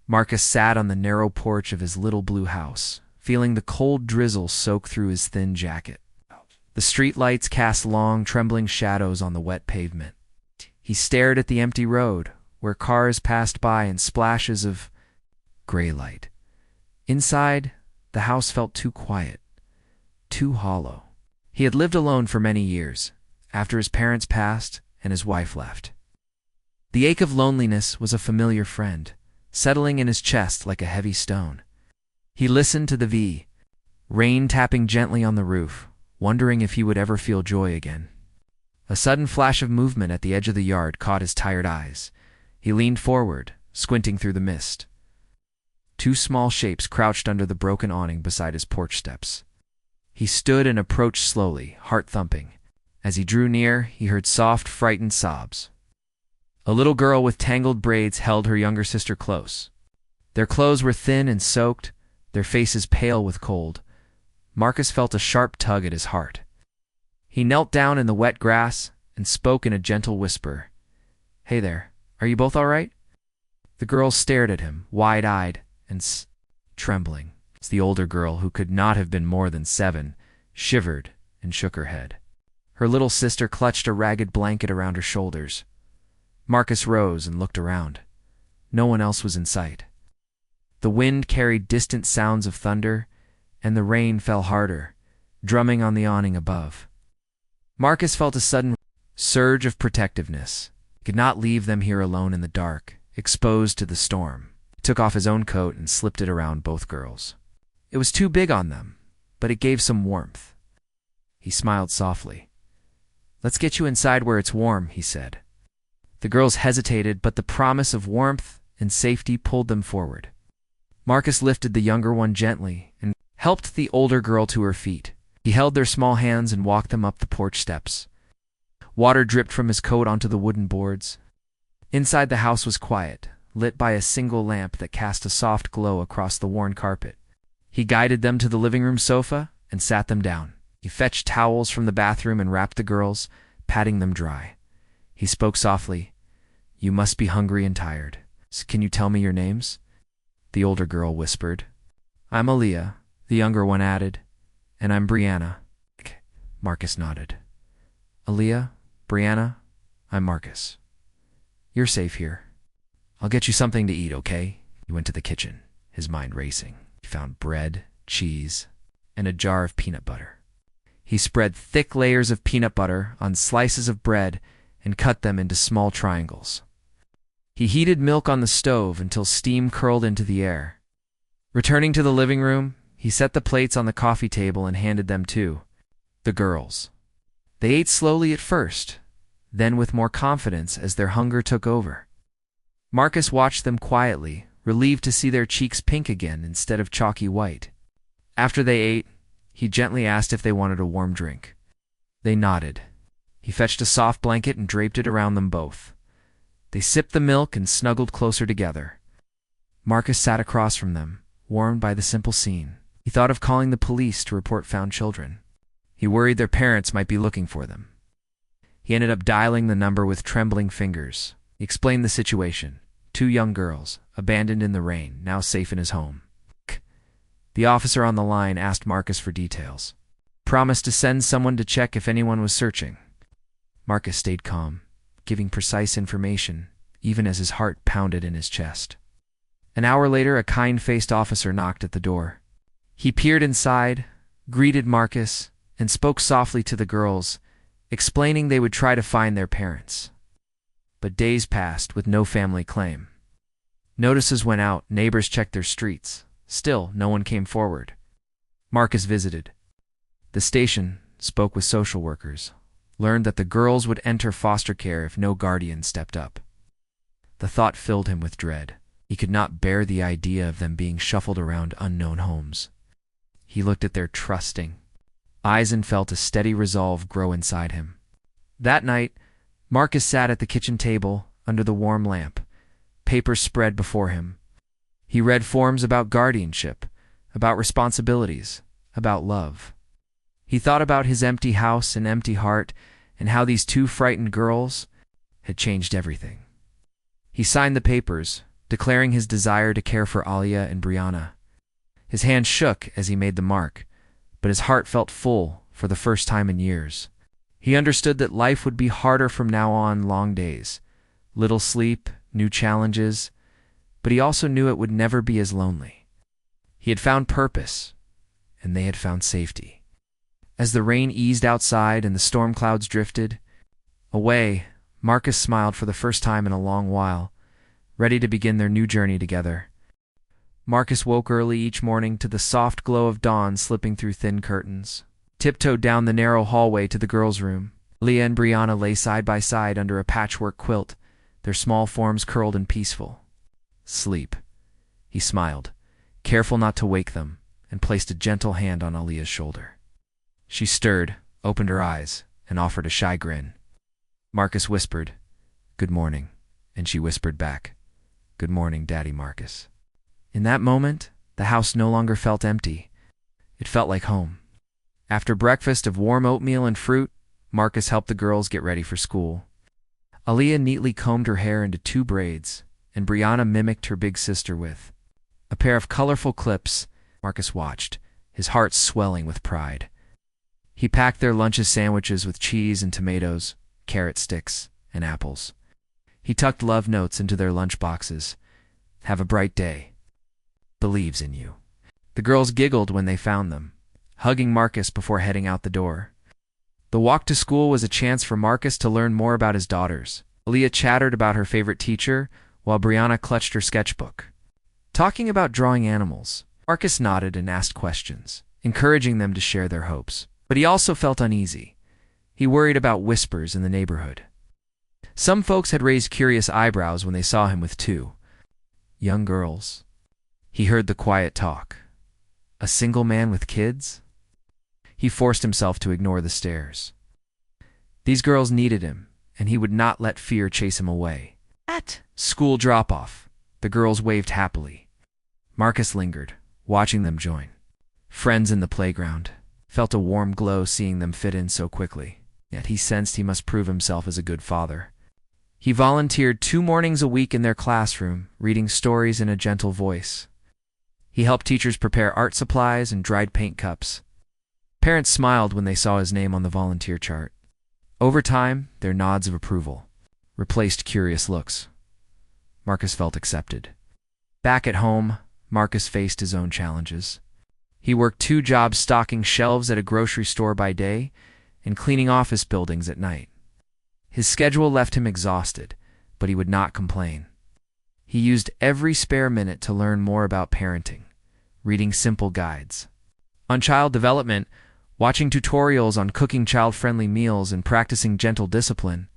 Marcus sat on the narrow porch of his little blue house, feeling the cold drizzle soak through his thin jacket. The streetlights cast long, trembling shadows on the wet pavement. He stared at the empty road, where cars passed by in splashes of gray light. Inside, the house felt too quiet, too hollow. He had lived alone for many years, after his parents passed and his wife left. The ache of loneliness was a familiar friend, settling in his chest like a heavy stone. He listened to the rain tapping gently on the roof, wondering if he would ever feel joy again. A sudden flash of movement at the edge of the yard caught his tired eyes. He leaned forward, squinting through the mist. Two small shapes crouched under the broken awning beside his porch steps. He stood and approached slowly, heart thumping. As he drew near, he heard soft, frightened sobs. A little girl with tangled braids held her younger sister close. Their clothes were thin and soaked, their faces pale with cold. Marcus felt a sharp tug at his heart. He knelt down in the wet grass and spoke in a gentle whisper. "Hey there, are you both all right?" The girls stared at him, wide-eyed and trembling. The older girl, who could not have been more than 7, shivered and shook her head. Her little sister clutched a ragged blanket around her shoulders. Marcus rose and looked around. No one else was in sight. The wind carried distant sounds of thunder, and the rain fell harder, drumming on the awning above. Marcus felt a sudden surge of protectiveness. He could not leave them here alone in the dark, exposed to the storm. He took off his own coat and slipped it around both girls. It was too big on them, but it gave some warmth. He smiled softly. "Let's get you inside where it's warm," he said. The girls hesitated, but the promise of warmth and safety pulled them forward. Marcus lifted the younger one gently and helped the older girl to her feet. He held their small hands and walked them up the porch steps. Water dripped from his coat onto the wooden boards. Inside the house was quiet, lit by a single lamp that cast a soft glow across the worn carpet. He guided them to the living room sofa and sat them down. He fetched towels from the bathroom and wrapped the girls, patting them dry. He spoke softly. "You must be hungry and tired. Can you tell me your names?" The older girl whispered. "I'm Aaliyah," the younger one added. "And I'm Brianna." Marcus nodded. "Aaliyah, Brianna, I'm Marcus. You're safe here. I'll get you something to eat, okay?" He went to the kitchen, his mind racing. He found bread, cheese, and a jar of peanut butter. He spread thick layers of peanut butter on slices of bread and cut them into small triangles. He heated milk on the stove until steam curled into the air. Returning to the living room, he set the plates on the coffee table and handed them to the girls. They ate slowly at first, then with more confidence as their hunger took over. Marcus watched them quietly, relieved to see their cheeks pink again instead of chalky white. After they ate, he gently asked if they wanted a warm drink. They nodded. He fetched a soft blanket and draped it around them both. They sipped the milk and snuggled closer together. Marcus sat across from them, warmed by the simple scene. He thought of calling the police to report found children. He worried their parents might be looking for them. He ended up dialing the number with trembling fingers. He explained the situation. 2 young girls, abandoned in the rain, now safe in his home. The officer on the line asked Marcus for details. Promised to send someone to check if anyone was searching. Marcus stayed calm, giving precise information, even as his heart pounded in his chest. An hour later, a kind-faced officer knocked at the door. He peered inside, greeted Marcus, and spoke softly to the girls, explaining they would try to find their parents. But days passed with no family claim. Notices went out, neighbors checked their streets. Still, no one came forward. Marcus visited the station, spoke with social workers, learned that the girls would enter foster care if no guardian stepped up. The thought filled him with dread. He could not bear the idea of them being shuffled around unknown homes. He looked at their trusting eyes and felt a steady resolve grow inside him. That night, Marcus sat at the kitchen table under the warm lamp, papers spread before him. He read forms about guardianship, about responsibilities, about love. He thought about his empty house and empty heart and how these 2 frightened girls had changed everything. He signed the papers, declaring his desire to care for Alia and Brianna. His hand shook as he made the mark, but his heart felt full for the first time in years. He understood that life would be harder from now on, long days, little sleep, new challenges, but he also knew it would never be as lonely. He had found purpose, and they had found safety. As the rain eased outside and the storm clouds drifted away, Marcus smiled for the first time in a long while, ready to begin their new journey together. Marcus woke early each morning to the soft glow of dawn slipping through thin curtains, tiptoed down the narrow hallway to the girls' room. Leah and Brianna lay side by side under a patchwork quilt, their small forms curled and peaceful. Sleep, he smiled, careful not to wake them, and placed a gentle hand on Alia's shoulder. She stirred, opened her eyes, and offered a shy grin. Marcus whispered, "Good morning," and she whispered back, "Good morning, Daddy Marcus." In that moment, the house no longer felt empty. It felt like home. After breakfast of warm oatmeal and fruit, Marcus helped the girls get ready for school. Alia neatly combed her hair into 2 braids, and Brianna mimicked her big sister with a pair of colorful clips. Marcus watched, his heart swelling with pride. He packed their lunches sandwiches with cheese and tomatoes, carrot sticks, and apples. He tucked love notes into their lunch boxes. "Have a bright day. Believes in you." The girls giggled when they found them, hugging Marcus before heading out the door. The walk to school was a chance for Marcus to learn more about his daughters. Alia chattered about her favorite teacher, while Brianna clutched her sketchbook. Talking about drawing animals, Marcus nodded and asked questions, encouraging them to share their hopes. But he also felt uneasy. He worried about whispers in the neighborhood. Some folks had raised curious eyebrows when they saw him with 2 young girls. He heard the quiet talk. A single man with kids? He forced himself to ignore the stares. These girls needed him, and he would not let fear chase him away. At school drop-off, the girls waved happily. Marcus lingered, watching them join. Friends in the playground. Felt a warm glow seeing them fit in so quickly. Yet he sensed he must prove himself as a good father. He volunteered 2 mornings a week in their classroom, reading stories in a gentle voice. He helped teachers prepare art supplies and dried paint cups. Parents smiled when they saw his name on the volunteer chart. Over time, their nods of approval replaced curious looks. Marcus felt accepted. Back at home, Marcus faced his own challenges. He worked 2 jobs stocking shelves at a grocery store by day and cleaning office buildings at night. His schedule left him exhausted, but he would not complain. He used every spare minute to learn more about parenting, reading simple guides on child development, watching tutorials on cooking child-friendly meals, and practicing gentle discipline.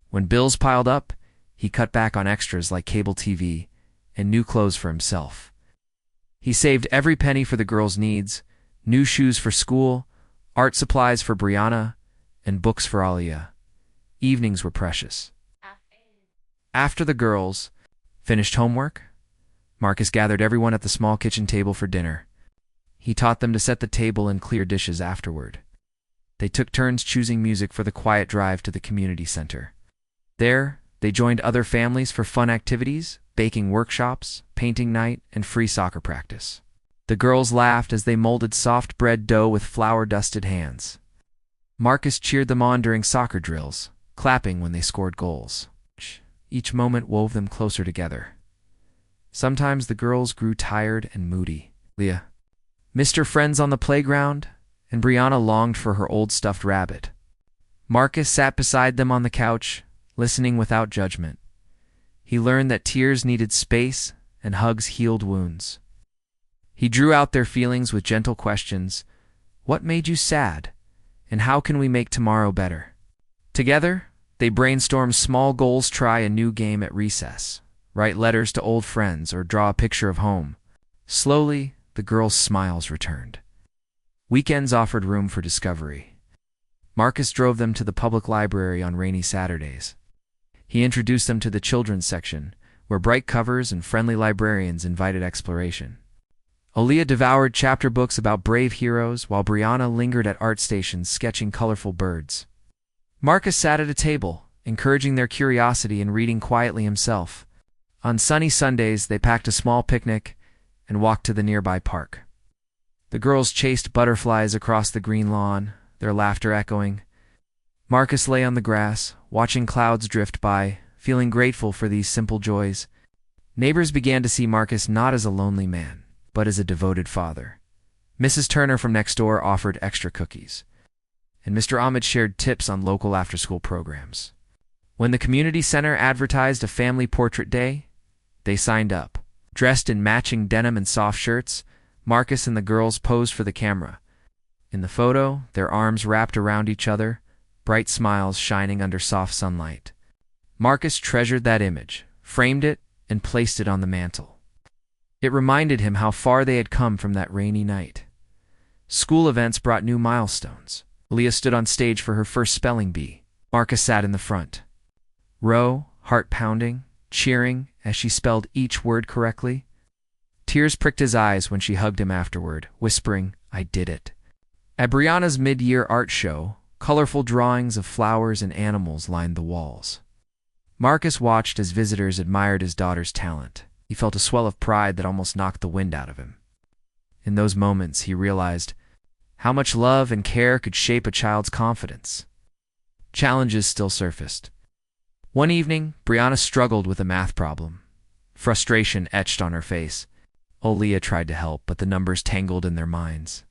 When bills piled up, he cut back on extras like cable TV and new clothes for himself. He saved every penny for the girls' needs, new shoes for school, art supplies for Brianna, and books for Alia. Evenings were precious. After the girls finished homework, Marcus gathered everyone at the small kitchen table for dinner. He taught them to set the table and clear dishes afterward. They took turns choosing music for the quiet drive to the community center. There, they joined other families for fun activities, baking workshops, painting night, and free soccer practice. The girls laughed as they molded soft bread dough with flour-dusted hands. Marcus cheered them on during soccer drills, clapping when they scored goals. Each moment wove them closer together. Sometimes the girls grew tired and moody. Leah missed her friends on the playground, and Brianna longed for her old stuffed rabbit. Marcus sat beside them on the couch, listening without judgment. He learned that tears needed space and hugs healed wounds. He drew out their feelings with gentle questions. What made you sad? And how can we make tomorrow better? Together, they brainstormed small goals, try a new game at recess, write letters to old friends, or draw a picture of home. Slowly, the girls' smiles returned. Weekends offered room for discovery. Marcus drove them to the public library on rainy Saturdays. He introduced them to the children's section, where bright covers and friendly librarians invited exploration. Alia devoured chapter books about brave heroes, while Brianna lingered at art stations sketching colorful birds. Marcus sat at a table, encouraging their curiosity and reading quietly himself. On sunny Sundays, they packed a small picnic and walked to the nearby park. The girls chased butterflies across the green lawn, their laughter echoing. Marcus lay on the grass, watching clouds drift by, feeling grateful for these simple joys. Neighbors began to see Marcus not as a lonely man, but as a devoted father. Mrs. Turner from next door offered extra cookies, and Mr. Ahmed shared tips on local after-school programs. When the community center advertised a family portrait day, they signed up. Dressed in matching denim and soft shirts, Marcus and the girls posed for the camera. In the photo, their arms wrapped around each other, bright smiles shining under soft sunlight. Marcus treasured that image, framed it, and placed it on the mantel. It reminded him how far they had come from that rainy night. School events brought new milestones. Leah stood on stage for her first spelling bee. Marcus sat in the front row, heart pounding, cheering as she spelled each word correctly. Tears pricked his eyes when she hugged him afterward, whispering, "I did it." At Brianna's mid-year art show, colorful drawings of flowers and animals lined the walls. Marcus watched as visitors admired his daughter's talent. He felt a swell of pride that almost knocked the wind out of him. In those moments, he realized how much love and care could shape a child's confidence. Challenges still surfaced. One evening, Brianna struggled with a math problem. Frustration etched on her face. Leah tried to help, but the numbers tangled in their minds.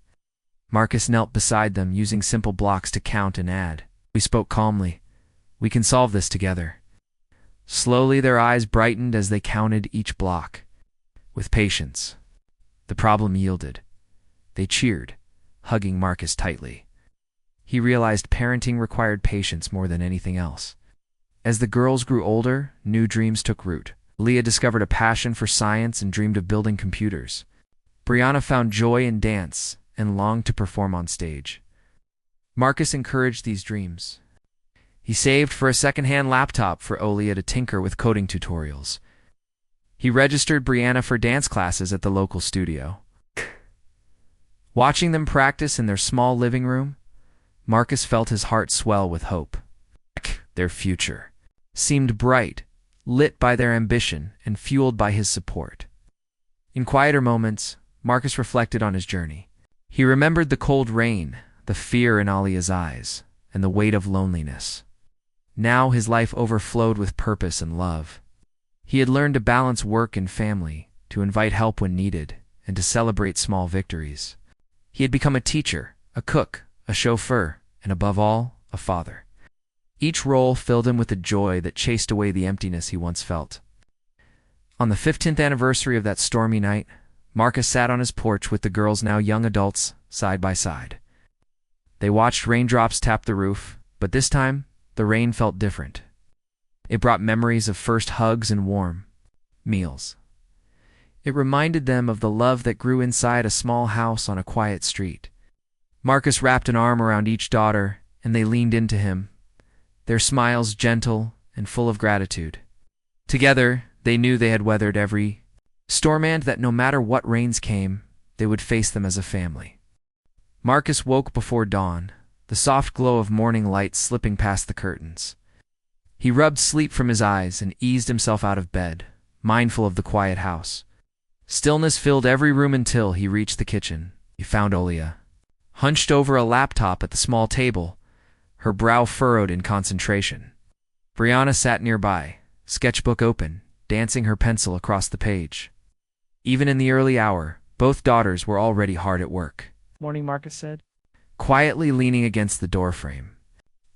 Marcus knelt beside them, using simple blocks to count and add. We spoke calmly. "We can solve this together." Slowly, their eyes brightened as they counted each block. With patience, the problem yielded. They cheered, hugging Marcus tightly. He realized parenting required patience more than anything else. As the girls grew older, new dreams took root. Leah discovered a passion for science and dreamed of building computers. Brianna found joy in dance and longed to perform on stage. Marcus encouraged these dreams. He saved for a second-hand laptop for Leah to tinker with coding tutorials. He registered Brianna for dance classes at the local studio. Watching them practice in their small living room, Marcus felt his heart swell with hope. Their future seemed bright, lit by their ambition and fueled by his support. In quieter moments, Marcus reflected on his journey. He remembered the cold rain, the fear in Alia's eyes, and the weight of loneliness. Now his life overflowed with purpose and love. He had learned to balance work and family, to invite help when needed, and to celebrate small victories. He had become a teacher, a cook, a chauffeur, and above all, a father. Each role filled him with a joy that chased away the emptiness he once felt. On the 15th anniversary of that stormy night, Marcus sat on his porch with the girls, now young adults, side by side. They watched raindrops tap the roof, but this time, the rain felt different. It brought memories of first hugs and warm meals. It reminded them of the love that grew inside a small house on a quiet street. Marcus wrapped an arm around each daughter, and they leaned into him, their smiles gentle and full of gratitude. Together, they knew they had weathered every storm and that no matter what rains came, they would face them as a family. Marcus woke before dawn, the soft glow of morning light slipping past the curtains. He rubbed sleep from his eyes and eased himself out of bed, mindful of the quiet house. Stillness filled every room until he reached the kitchen. He found Leah, hunched over a laptop at the small table, her brow furrowed in concentration. Brianna sat nearby, sketchbook open, dancing her pencil across the page. Even in the early hour, both daughters were already hard at work. "Morning," Marcus said, quietly leaning against the doorframe.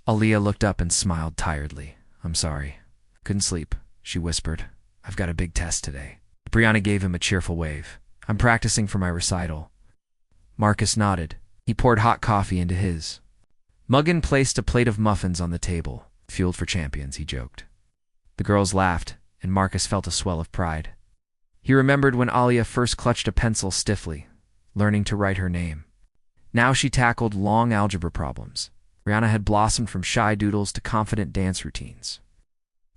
Leah looked up and smiled tiredly. "I'm sorry. Couldn't sleep," she whispered. "I've got a big test today." Brianna gave him a cheerful wave. "I'm practicing for my recital." Marcus nodded. He poured hot coffee into his. Muggin placed a plate of muffins on the table. "Fueled for champions," he joked. The girls laughed, and Marcus felt a swell of pride. He remembered when Alia first clutched a pencil stiffly, learning to write her name. Now she tackled long algebra problems. Brianna had blossomed from shy doodles to confident dance routines.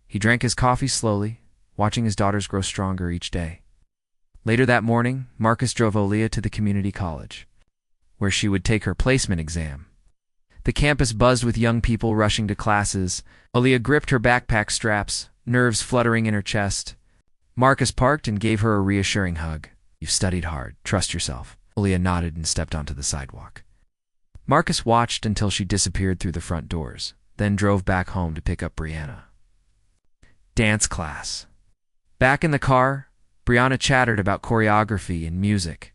He drank his coffee slowly, watching his daughters grow stronger each day. Later that morning, Marcus drove Leah to the community college, where she would take her placement exam. The campus buzzed with young people rushing to classes. Leah gripped her backpack straps, nerves fluttering in her chest. Marcus parked and gave her a reassuring hug. "You've studied hard. Trust yourself." Aaliyah nodded and stepped onto the sidewalk. Marcus watched until she disappeared through the front doors, then drove back home to pick up Brianna. Dance class. Back in the car, Brianna chattered about choreography and music.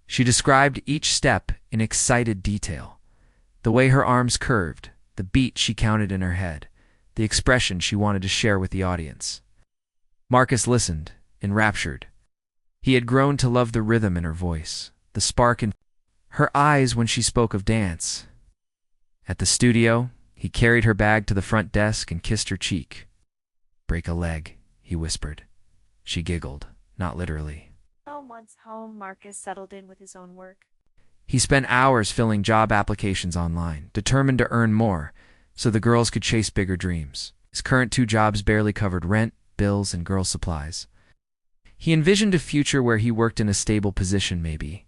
She described each step in excited detail. The way her arms curved, the beat she counted in her head, the expression she wanted to share with the audience. Marcus listened, enraptured. He had grown to love the rhythm in her voice, the spark in her eyes when she spoke of dance. At the studio, he carried her bag to the front desk and kissed her cheek. "Break a leg," he whispered. She giggled, not literally. Once home, Marcus settled in with his own work. He spent hours filling job applications online, determined to earn more, so the girls could chase bigger dreams. His current 2 jobs barely covered rent, bills, and girl supplies. He envisioned a future where he worked in a stable position, maybe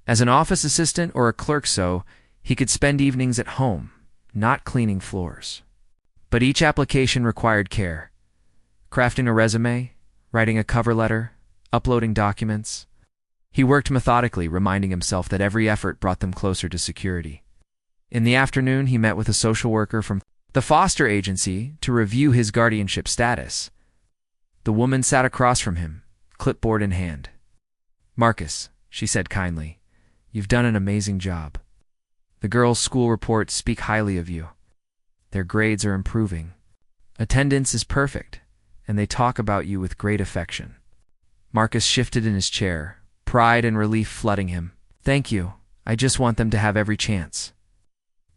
as an office assistant or a clerk, so he could spend evenings at home, not cleaning floors. But each application required care. Crafting a resume, writing a cover letter, uploading documents. He worked methodically, reminding himself that every effort brought them closer to security. In the afternoon, he met with a social worker from the foster agency to review his guardianship status. The woman sat across from him, clipboard in hand. "Marcus," she said kindly, "you've done an amazing job. The girls' school reports speak highly of you. Their grades are improving. Attendance is perfect, and they talk about you with great affection." Marcus shifted in his chair, pride and relief flooding him. "Thank you. I just want them to have every chance."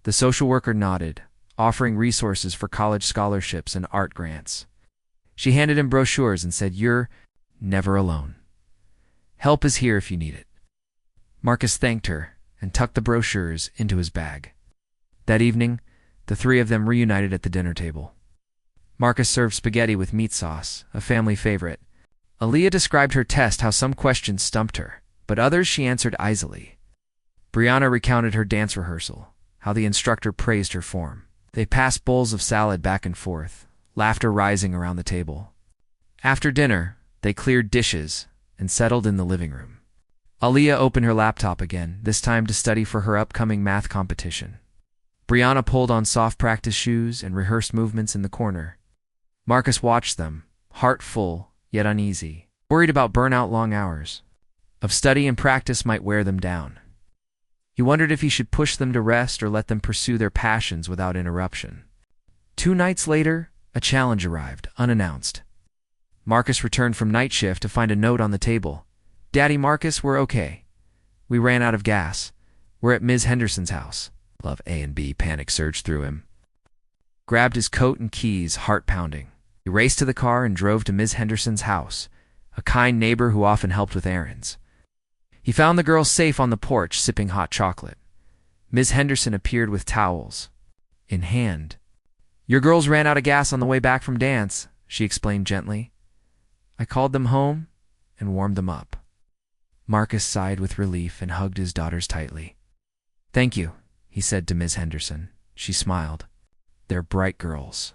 The social worker nodded, offering resources for college scholarships and art grants. She handed him brochures and said, "You're never alone. Help is here if you need it." Marcus thanked her and tucked the brochures into his bag. That evening, the 3 of them reunited at the dinner table. Marcus served spaghetti with meat sauce, a family favorite. Aaliyah described her test, how some questions stumped her, but others she answered easily. Brianna recounted her dance rehearsal, how the instructor praised her form. They passed bowls of salad back and forth, laughter rising around the table. After dinner, they cleared dishes and settled in the living room. Aaliyah opened her laptop again, this time to study for her upcoming math competition. Brianna pulled on soft practice shoes and rehearsed movements in the corner. Marcus watched them, heart full, yet uneasy, worried about burnout, long hours of study and practice might wear them down. He wondered if he should push them to rest or let them pursue their passions without interruption. 2 nights later, a challenge arrived, unannounced. Marcus returned from night shift to find a note on the table. "Daddy Marcus, we're okay. We ran out of gas. We're at Ms. Henderson's house." Love A and B panic surged through him. Grabbed his coat and keys, heart pounding. He raced to the car and drove to Ms. Henderson's house, a kind neighbor who often helped with errands. He found the girls safe on the porch, sipping hot chocolate. Ms. Henderson appeared with towels in hand. "Your girls ran out of gas on the way back from dance," she explained gently. "I called them home and warmed them up." Marcus sighed with relief and hugged his daughters tightly. "Thank you," he said to Ms. Henderson. She smiled. "They're bright girls.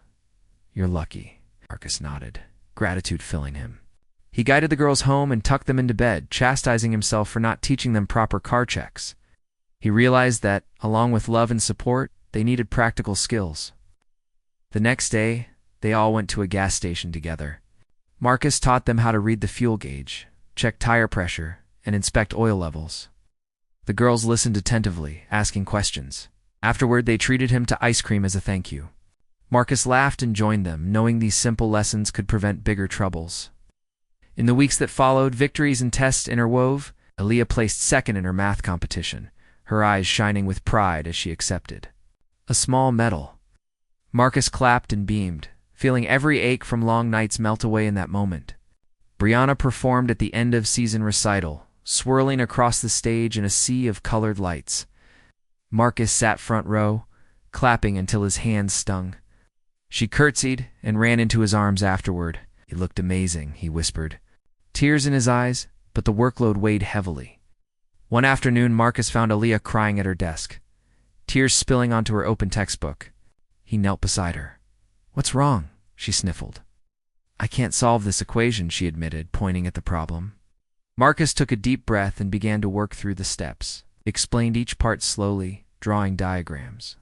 You're lucky." Marcus nodded, gratitude filling him. He guided the girls home and tucked them into bed, chastising himself for not teaching them proper car checks. He realized that, along with love and support, they needed practical skills. The next day, they all went to a gas station together. Marcus taught them how to read the fuel gauge, check tire pressure, and inspect oil levels. The girls listened attentively, asking questions. Afterward, they treated him to ice cream as a thank you. Marcus laughed and joined them, knowing these simple lessons could prevent bigger troubles. In the weeks that followed, victories and tests interwove. Aaliyah placed second in her math competition, her eyes shining with pride as she accepted a small medal. Marcus clapped and beamed, feeling every ache from long nights melt away in that moment. Brianna performed at the end-of-season recital, swirling across the stage in a sea of colored lights. Marcus sat front row, clapping until his hands stung. She curtsied and ran into his arms afterward. "You looked amazing," he whispered. Tears in his eyes, but the workload weighed heavily. One afternoon, Marcus found Aaliyah crying at her desk, tears spilling onto her open textbook. He knelt beside her. "What's wrong?" she sniffled. I can't solve this equation, she admitted, pointing at the problem. Marcus took a deep breath and began to work through the steps. He explained each part slowly, drawing diagrams.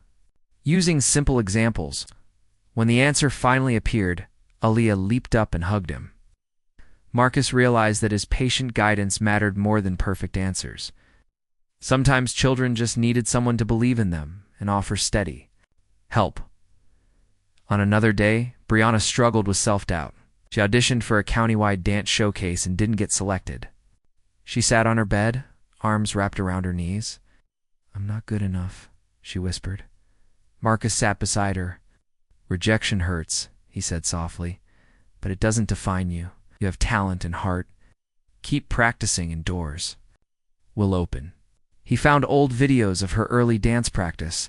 Using simple examples, when the answer finally appeared, Aaliyah leaped up and hugged him. Marcus realized that his patient guidance mattered more than perfect answers. Sometimes children just needed someone to believe in them and offer steady help. On another day, Brianna struggled with self-doubt. She auditioned for a countywide dance showcase and didn't get selected. She sat on her bed, arms wrapped around her knees. "I'm not good enough," she whispered. Marcus sat beside her. "Rejection hurts," he said softly, "but it doesn't define you. You have talent and heart. Keep practicing indoors. We'll open." He found old videos of her early dance practice,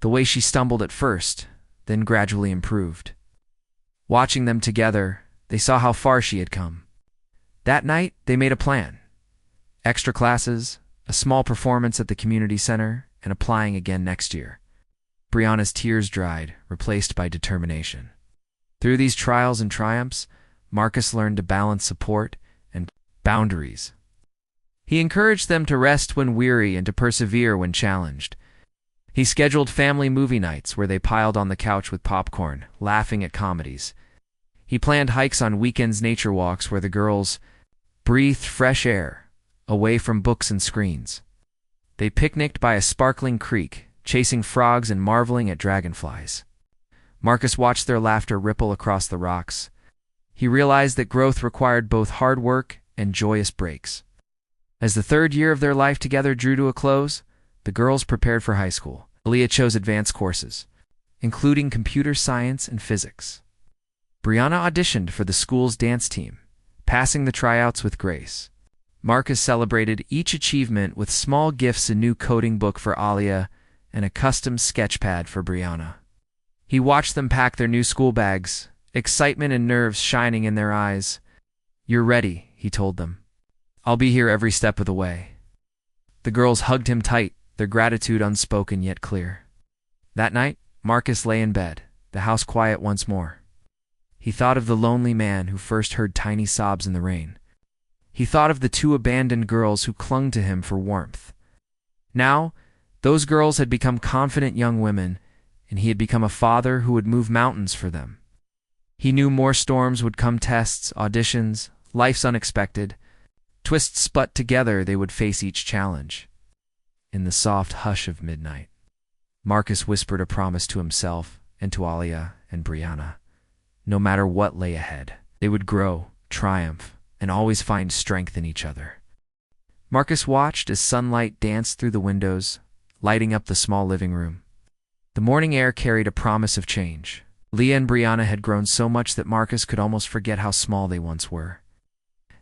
the way she stumbled at first, then gradually improved. Watching them together, they saw how far she had come. That night, they made a plan. Extra classes, a small performance at the community center, and applying again next year. Brianna's tears dried, replaced by determination. Through these trials and triumphs, Marcus learned to balance support and boundaries. He encouraged them to rest when weary and to persevere when challenged. He scheduled family movie nights where they piled on the couch with popcorn, laughing at comedies. He planned hikes on weekends, nature walks where the girls breathed fresh air, away from books and screens. They picnicked by a sparkling creek, chasing frogs and marveling at dragonflies. Marcus watched their laughter ripple across the rocks. He realized that growth required both hard work and joyous breaks. As the third year of their life together drew to a close, the girls prepared for high school. Aaliyah chose advanced courses, including computer science and physics. Brianna auditioned for the school's dance team, passing the tryouts with grace. Marcus celebrated each achievement with small gifts: a new coding book for Aaliyah and a custom sketch pad for Brianna. He watched them pack their new school bags, excitement and nerves shining in their eyes. "You're ready," he told them. "I'll be here every step of the way." The girls hugged him tight, their gratitude unspoken yet clear. That night, Marcus lay in bed, the house quiet once more. He thought of the lonely man who first heard tiny sobs in the rain. He thought of the two abandoned girls who clung to him for warmth. Now, those girls had become confident young women, and he had become a father who would move mountains for them. He knew more storms would come: tests, auditions, life's unexpected twists, but together they would face each challenge. In the soft hush of midnight, Marcus whispered a promise to himself and to Aaliyah and Brianna. No matter what lay ahead, they would grow, triumph, and always find strength in each other. Marcus watched as sunlight danced through the windows, lighting up the small living room. The morning air carried a promise of change. Leah and Brianna had grown so much that Marcus could almost forget how small they once were.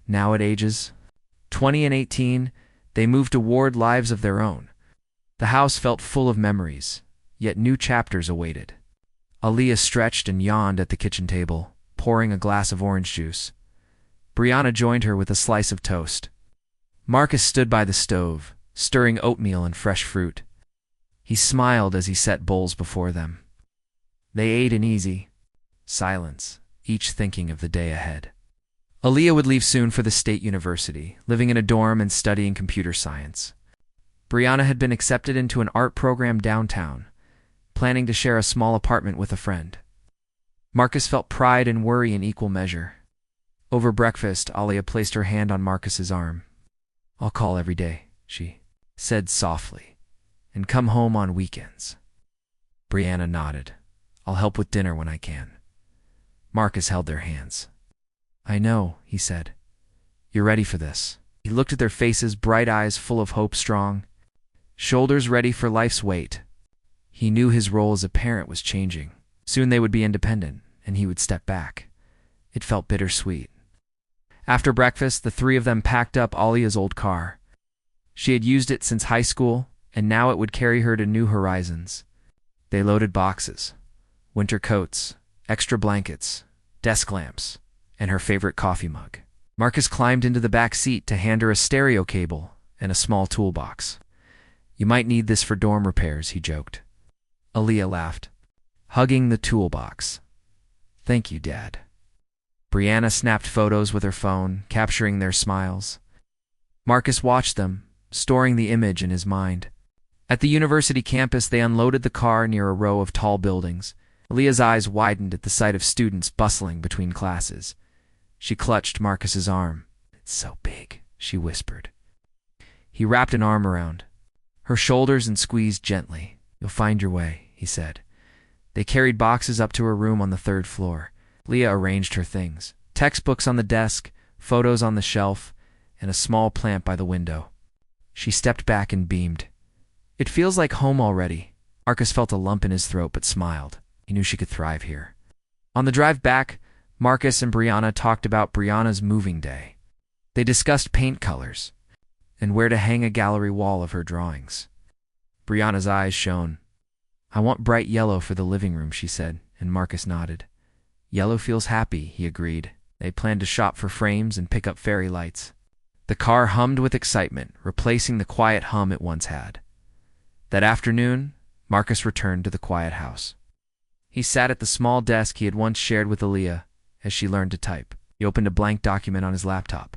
Now at ages 20 and 18, they moved toward lives of their own. The house felt full of memories, yet new chapters awaited. Aaliyah stretched and yawned at the kitchen table, pouring a glass of orange juice. Brianna joined her with a slice of toast. Marcus stood by the stove, stirring oatmeal and fresh fruit. He smiled as he set bowls before them. They ate in easy silence, each thinking of the day ahead. Aaliyah would leave soon for the state university, living in a dorm and studying computer science. Brianna had been accepted into an art program downtown, planning to share a small apartment with a friend. Marcus felt pride and worry in equal measure. Over breakfast, Aaliyah placed her hand on Marcus's arm. "I'll call every day," she said softly, "and come home on weekends." Brianna nodded. "I'll help with dinner when I can." Marcus held their hands. "I know," he said. "You're ready for this." He looked at their faces, bright eyes full of hope, strong shoulders ready for life's weight. He knew his role as a parent was changing. Soon they would be independent, and he would step back. It felt bittersweet. After breakfast, the three of them packed up Aaliyah's old car. She had used it since high school, and now it would carry her to new horizons. They loaded boxes, winter coats, extra blankets, desk lamps, and her favorite coffee mug. Marcus climbed into the back seat to hand her a stereo cable and a small toolbox. "You might need this for dorm repairs," he joked. Aaliyah laughed, hugging the toolbox. "Thank you, Dad." Brianna snapped photos with her phone, capturing their smiles. Marcus watched them, storing the image in his mind. At the university campus, they unloaded the car near a row of tall buildings. Aaliyah's eyes widened at the sight of students bustling between classes. She clutched Marcus's arm. "It's so big," she whispered. He wrapped an arm around her shoulders and squeezed gently. "You'll find your way," he said. They carried boxes up to her room on the 3rd floor. Leah arranged her things. Textbooks on the desk, photos on the shelf, and a small plant by the window. She stepped back and beamed. "It feels like home already." Marcus felt a lump in his throat but smiled. He knew she could thrive here. On the drive back, Marcus and Brianna talked about Brianna's moving day. They discussed paint colors and where to hang a gallery wall of her drawings. Brianna's eyes shone. "I want bright yellow for the living room," she said, and Marcus nodded. "Yellow feels happy," he agreed. They planned to shop for frames and pick up fairy lights. The car hummed with excitement, replacing the quiet hum it once had. That afternoon, Marcus returned to the quiet house. He sat at the small desk he had once shared with Aaliyah as she learned to type. He opened a blank document on his laptop.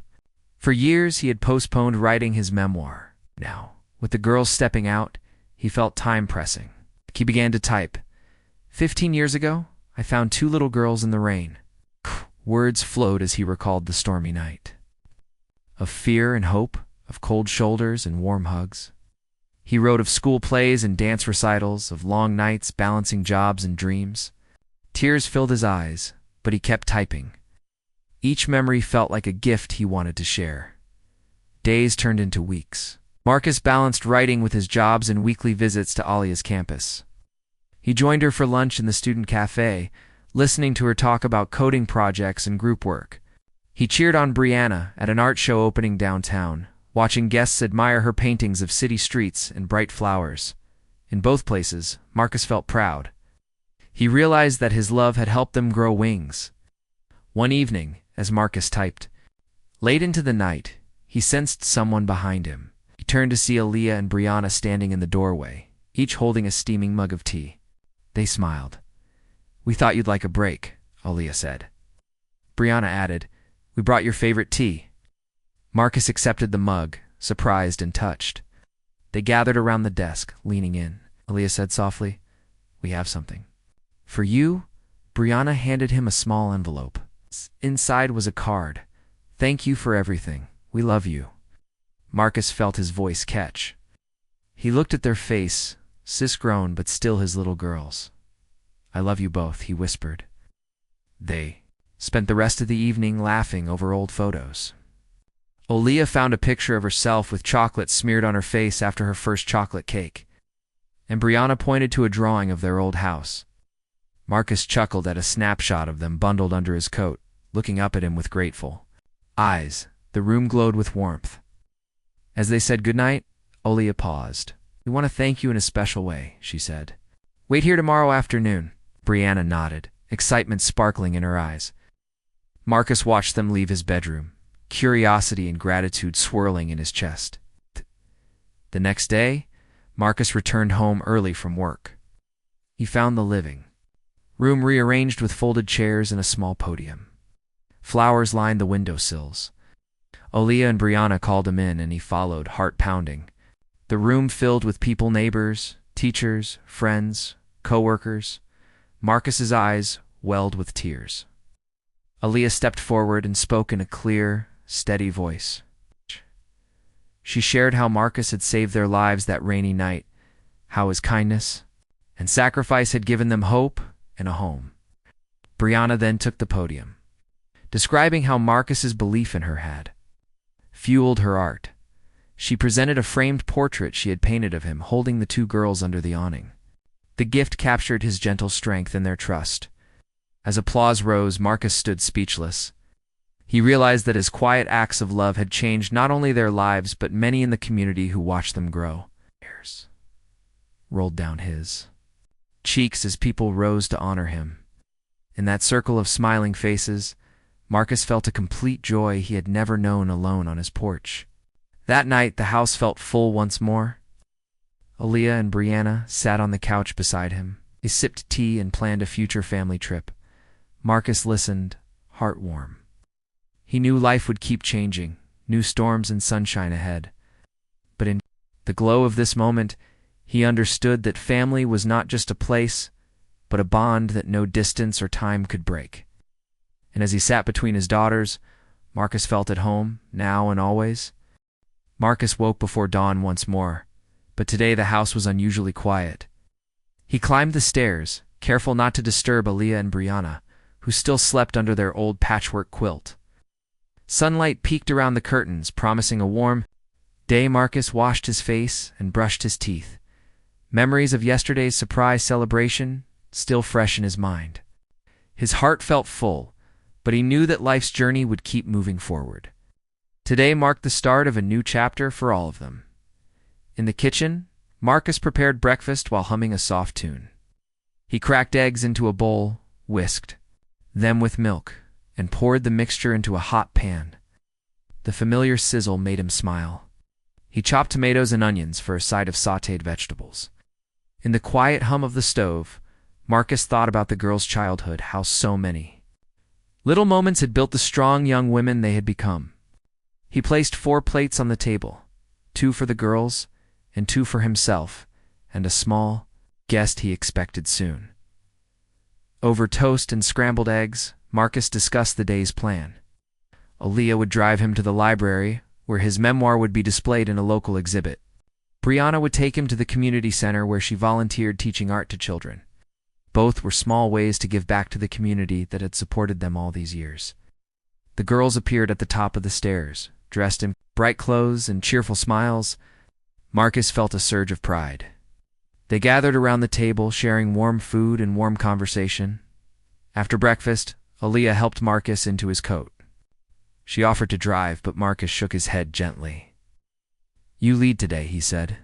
For years, he had postponed writing his memoir. Now, with the girls stepping out, he felt time pressing. He began to type. 15 years ago, I found 2 little girls in the rain." Words flowed as he recalled the stormy night. Of fear and hope, of cold shoulders and warm hugs. He wrote of school plays and dance recitals, of long nights balancing jobs and dreams. Tears filled his eyes, but he kept typing. Each memory felt like a gift he wanted to share. Days turned into weeks. Marcus balanced writing with his jobs and weekly visits to Alia's campus. He joined her for lunch in the student cafe, listening to her talk about coding projects and group work. He cheered on Brianna at an art show opening downtown, watching guests admire her paintings of city streets and bright flowers. In both places, Marcus felt proud. He realized that his love had helped them grow wings. One evening, as Marcus typed, late into the night, he sensed someone behind him. He turned to see Aaliyah and Brianna standing in the doorway, each holding a steaming mug of tea. They smiled. "We thought you'd like a break," Aaliyah said. Brianna added, "We brought your favorite tea." Marcus accepted the mug, surprised and touched. They gathered around the desk, leaning in. Aaliyah said softly, "We have something." "For you?" Brianna handed him a small envelope. Inside was a card. "Thank you for everything. We love you." Marcus felt his voice catch. He looked at their face, cis-grown but still his little girls. "I love you both," he whispered. They spent the rest of the evening laughing over old photos. Aaliyah found a picture of herself with chocolate smeared on her face after her first chocolate cake, and Brianna pointed to a drawing of their old house. Marcus chuckled at a snapshot of them bundled under his coat, looking up at him with grateful eyes. The room glowed with warmth. As they said goodnight, Aaliyah paused. "We want to thank you in a special way," she said. "Wait here tomorrow afternoon." Brianna nodded, excitement sparkling in her eyes. Marcus watched them leave his bedroom, curiosity and gratitude swirling in his chest. The next day, Marcus returned home early from work. He found the living room rearranged with folded chairs and a small podium. Flowers lined the windowsills. Aaliyah and Brianna called him in, and he followed, heart pounding. The room filled with people, neighbors, teachers, friends, co-workers. Marcus's eyes welled with tears. Aaliyah stepped forward and spoke in a clear, steady voice. She shared how Marcus had saved their lives that rainy night, how his kindness and sacrifice had given them hope and a home. Brianna then took the podium, describing how Marcus's belief in her had fueled her art. She presented a framed portrait she had painted of him holding the 2 girls under the awning. The gift captured his gentle strength and their trust. As applause rose, Marcus stood speechless. He realized that his quiet acts of love had changed not only their lives but many in the community who watched them grow. Tears rolled down his cheeks as people rose to honor him. In that circle of smiling faces, Marcus felt a complete joy he had never known alone on his porch. That night, the house felt full once more. Aaliyah and Brianna sat on the couch beside him. They sipped tea and planned a future family trip. Marcus listened, heartwarm. He knew life would keep changing, new storms and sunshine ahead. But in the glow of this moment, he understood that family was not just a place, but a bond that no distance or time could break. And as he sat between his daughters, Marcus felt at home, now and always. Marcus woke before dawn once more, but today the house was unusually quiet. He climbed the stairs, careful not to disturb Aaliyah and Brianna, who still slept under their old patchwork quilt. Sunlight peeked around the curtains, promising a warm day. Marcus washed his face and brushed his teeth, memories of yesterday's surprise celebration still fresh in his mind. His heart felt full, but he knew that life's journey would keep moving forward. Today marked the start of a new chapter for all of them. In the kitchen, Marcus prepared breakfast while humming a soft tune. He cracked eggs into a bowl, whisked them with milk, and poured the mixture into a hot pan. The familiar sizzle made him smile. He chopped tomatoes and onions for a side of sautéed vegetables. In the quiet hum of the stove, Marcus thought about the girls' childhood, how so many little moments had built the strong young women they had become. He placed 4 plates on the table, 2 for the girls, and 2 for himself, and a small guest he expected soon. Over toast and scrambled eggs, Marcus discussed the day's plan. Aaliyah would drive him to the library, where his memoir would be displayed in a local exhibit. Brianna would take him to the community center where she volunteered teaching art to children. Both were small ways to give back to the community that had supported them all these years. The girls appeared at the top of the stairs, dressed in bright clothes and cheerful smiles. Marcus felt a surge of pride. They gathered around the table, sharing warm food and warm conversation. After breakfast, Aaliyah helped Marcus into his coat. She offered to drive, but Marcus shook his head gently. "You lead today," he said.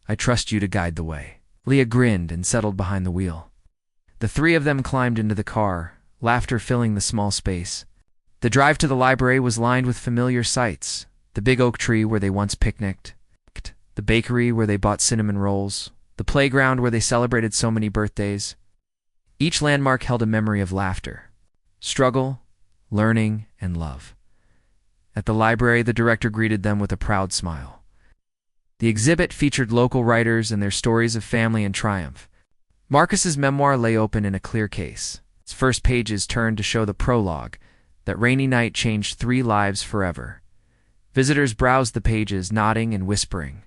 "I trust you to guide the way." Leah grinned and settled behind the wheel. The 3 of them climbed into the car, laughter filling the small space. The drive to the library was lined with familiar sights: the big oak tree where they once picnicked, the bakery where they bought cinnamon rolls, the playground where they celebrated so many birthdays. Each landmark held a memory of laughter, struggle, learning, and love. At the library, the director greeted them with a proud smile. The exhibit featured local writers and their stories of family and triumph. Marcus's memoir lay open in a clear case. Its first pages turned to show the prologue: that rainy night changed 3 lives forever. Visitors browsed the pages, nodding and whispering.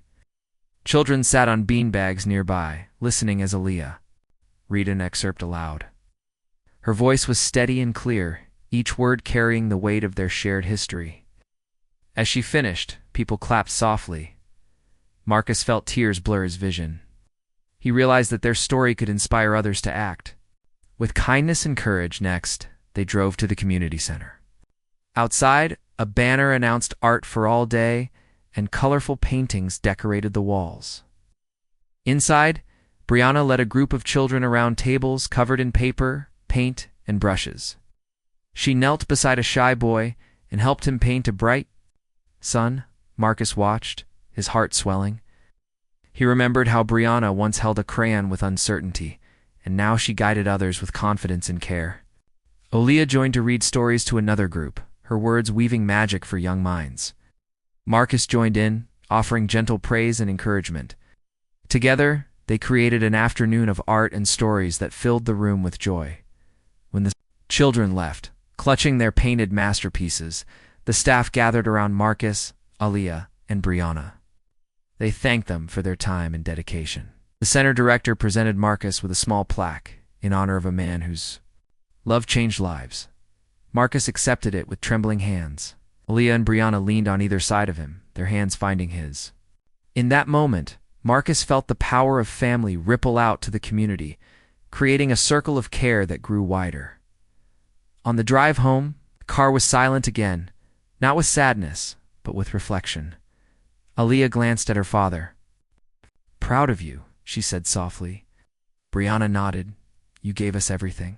Children sat on beanbags nearby, listening as Aaliyah read an excerpt aloud. Her voice was steady and clear, each word carrying the weight of their shared history. As she finished, people clapped softly. Marcus felt tears blur his vision. He realized that their story could inspire others to act. With kindness and courage, next, they drove to the community center. Outside, a banner announced art for all day, and colorful paintings decorated the walls. Inside, Brianna led a group of children around tables covered in paper, paint, and brushes. She knelt beside a shy boy and helped him paint a bright sun. Marcus watched, his heart swelling. He remembered how Brianna once held a crayon with uncertainty, and now she guided others with confidence and care. Aaliyah joined to read stories to another group, her words weaving magic for young minds. Marcus joined in, offering gentle praise and encouragement. Together, they created an afternoon of art and stories that filled the room with joy. When the children left, clutching their painted masterpieces, the staff gathered around Marcus, Aaliyah, and Brianna. They thanked them for their time and dedication. The center director presented Marcus with a small plaque in honor of a man whose love changed lives. Marcus accepted it with trembling hands. Aaliyah and Brianna leaned on either side of him, their hands finding his. In that moment, Marcus felt the power of family ripple out to the community, creating a circle of care that grew wider. On the drive home, the car was silent again, not with sadness, but with reflection. Aaliyah glanced at her father. "Proud of you," she said softly. Brianna nodded. "You gave us everything."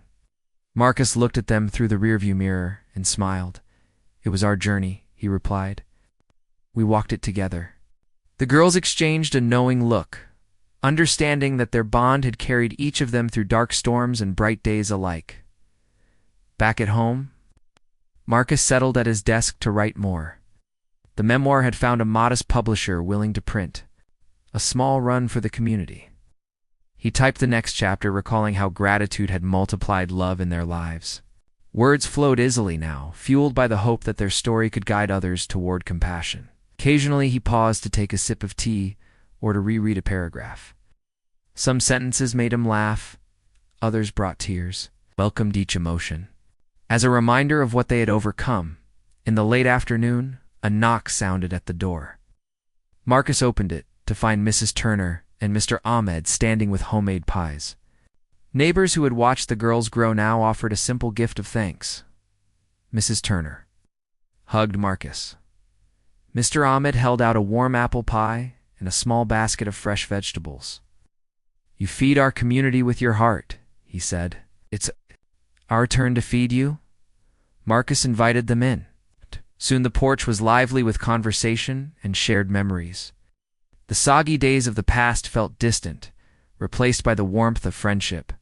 Marcus looked at them through the rearview mirror and smiled. "It was our journey," he replied. "We walked it together." The girls exchanged a knowing look, understanding that their bond had carried each of them through dark storms and bright days alike. Back at home, Marcus settled at his desk to write more. The memoir had found a modest publisher willing to print. A small run for the community. He typed the next chapter, recalling how gratitude had multiplied love in their lives. Words flowed easily now, fueled by the hope that their story could guide others toward compassion. Occasionally he paused to take a sip of tea or to reread a paragraph. Some sentences made him laugh, others brought tears, welcomed each emotion. As a reminder of what they had overcome, in the late afternoon, a knock sounded at the door. Marcus opened it to find Mrs. Turner and Mr. Ahmed standing with homemade pies. Neighbors who had watched the girls grow now offered a simple gift of thanks. Mrs. Turner hugged Marcus. Mr. Ahmed held out a warm apple pie and a small basket of fresh vegetables. "You feed our community with your heart," he said. "It's our turn to feed you." Marcus invited them in. Soon the porch was lively with conversation and shared memories. The soggy days of the past felt distant, replaced by the warmth of friendship.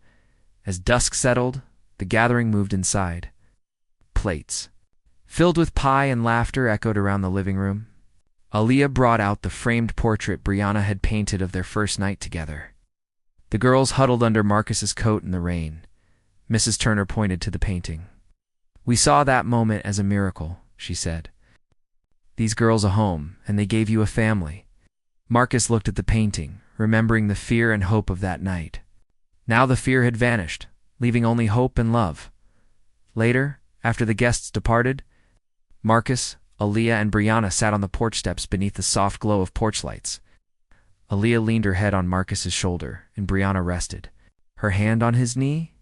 As dusk settled, the gathering moved inside. Plates, filled with pie and laughter, echoed around the living room. Aaliyah brought out the framed portrait Brianna had painted of their first night together. The girls huddled under Marcus's coat in the rain. Mrs. Turner pointed to the painting. "We saw that moment as a miracle," she said. "These girls a home, and they gave you a family." Marcus looked at the painting, remembering the fear and hope of that night. Now the fear had vanished, leaving only hope and love. Later, after the guests departed, Marcus, Aaliyah, and Brianna sat on the porch steps beneath the soft glow of porch lights. Aaliyah leaned her head on Marcus's shoulder, and Brianna rested, her hand on his knee.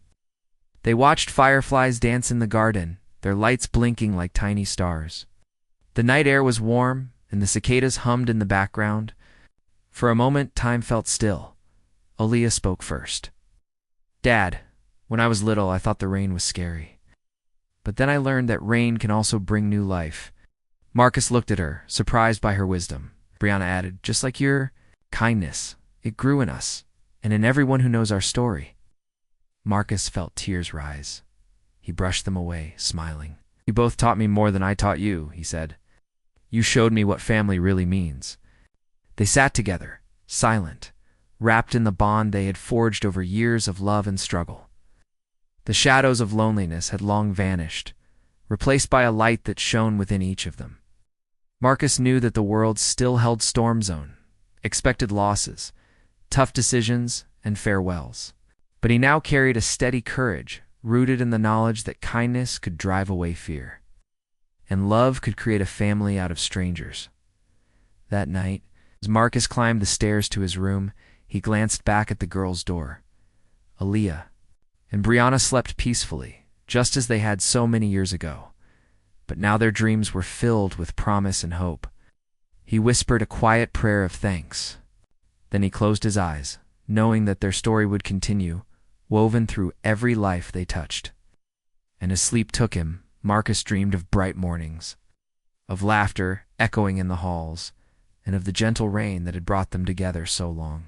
They watched fireflies dance in the garden, their lights blinking like tiny stars. The night air was warm, and the cicadas hummed in the background. For a moment, time felt still. Aaliyah spoke first. "Dad, when I was little, I thought the rain was scary. But then I learned that rain can also bring new life." Marcus looked at her, surprised by her wisdom. Brianna added, "Just like your kindness, it grew in us, and in everyone who knows our story." Marcus felt tears rise. He brushed them away, smiling. "You both taught me more than I taught you," he said. "You showed me what family really means." They sat together, silent, wrapped in the bond they had forged over years of love and struggle. The shadows of loneliness had long vanished, replaced by a light that shone within each of them. Marcus knew that the world still held storm zone, expected losses, tough decisions, and farewells. But he now carried a steady courage, rooted in the knowledge that kindness could drive away fear, and love could create a family out of strangers. That night, as Marcus climbed the stairs to his room, he glanced back at the girls' door. Aaliyah and Brianna slept peacefully, just as they had so many years ago. But now their dreams were filled with promise and hope. He whispered a quiet prayer of thanks. Then he closed his eyes, knowing that their story would continue, woven through every life they touched. And as sleep took him, Marcus dreamed of bright mornings, of laughter echoing in the halls, and of the gentle rain that had brought them together so long.